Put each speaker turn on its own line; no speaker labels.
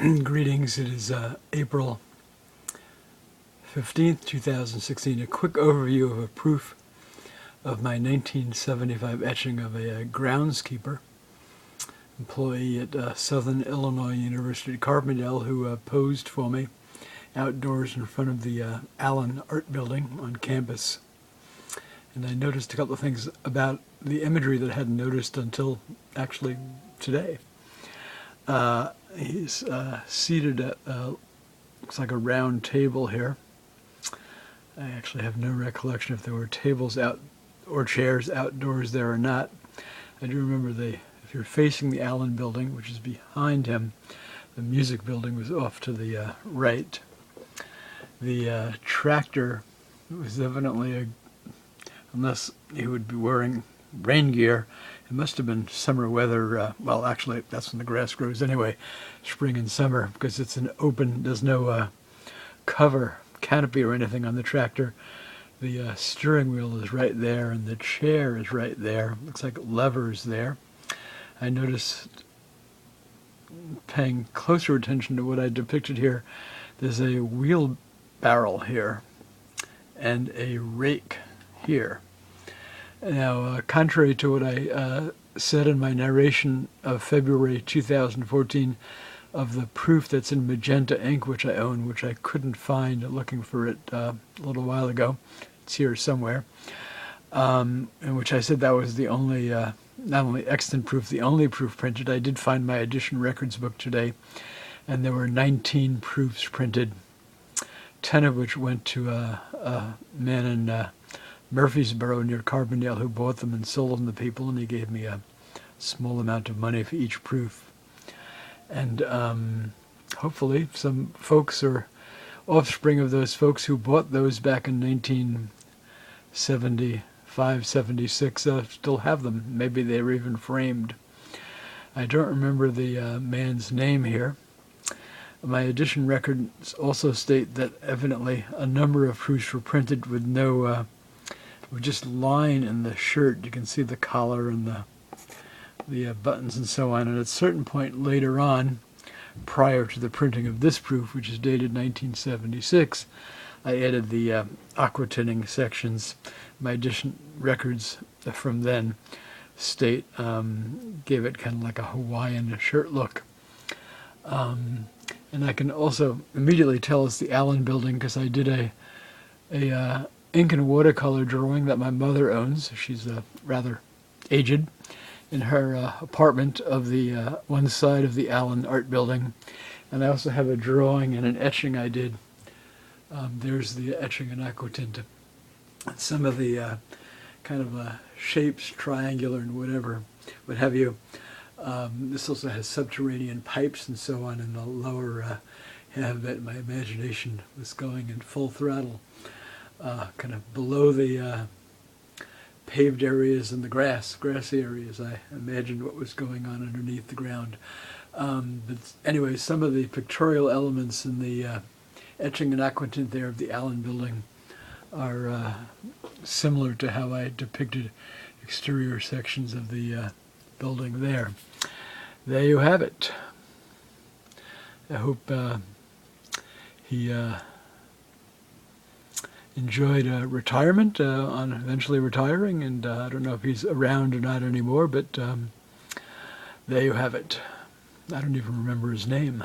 Greetings. It is April 15th, 2016. A quick overview of a proof of my 1975 etching of a groundskeeper employee at Southern Illinois University Carbondale who posed for me outdoors in front of the Allen Art Building on campus. And I noticed a couple of things about the imagery that I hadn't noticed until actually today. He's seated at, looks like a round table here. I actually have no recollection if there were tables out or chairs outdoors there or not. I do remember if you're facing the Allen building, which is behind him, the music building was off to the right. The tractor was evidently unless he would be wearing rain gear, it must have been summer weather. Well, actually, that's when the grass grows anyway, spring and summer, because it's an open, there's no canopy or anything on the tractor. The steering wheel is right there, and the chair is right there. Looks like levers there. I noticed, paying closer attention to what I depicted here, there's a wheelbarrow here and a rake here. Now, contrary to what I said in my narration of February 2014 of the proof that's in magenta ink, which I own, which I couldn't find looking for it a little while ago. It's here somewhere. In which I said that was the only, not only extant proof, the only proof printed. I did find my edition records book today, and there were 19 proofs printed, 10 of which went to a man in Murfreesboro near Carbondale who bought them and sold them to people, and he gave me a small amount of money for each proof. And hopefully some folks or offspring of those folks who bought those back in 1975, 76 still have them. Maybe they were even framed. I don't remember the man's name here. My edition records also state that evidently a number of proofs were printed with no with just line in the shirt. You can see the collar and the buttons and so on. And at a certain point later on, prior to the printing of this proof, which is dated 1976, I added the aqua tinting sections. My edition records from then state, gave it kind of like a Hawaiian shirt look. And I can also immediately tell it's the Allen building because I did a ink and watercolor drawing that my mother owns. She's rather aged, in her apartment of the one side of the Allen Art Building. And I also have a drawing and an etching I did. There's the etching and aquatint. Some of the kind of shapes, triangular and whatever, what have you. This also has subterranean pipes and so on in the lower half of it. My imagination was going in full throttle. Kind of below the paved areas and the grassy areas, I imagined what was going on underneath the ground. But anyway, some of the pictorial elements in the etching and aquatint there of the Allen building are similar to how I depicted exterior sections of the building there. There you have it. I hope he enjoyed retirement, on eventually retiring, and I don't know if he's around or not anymore, but there you have it. I don't even remember his name.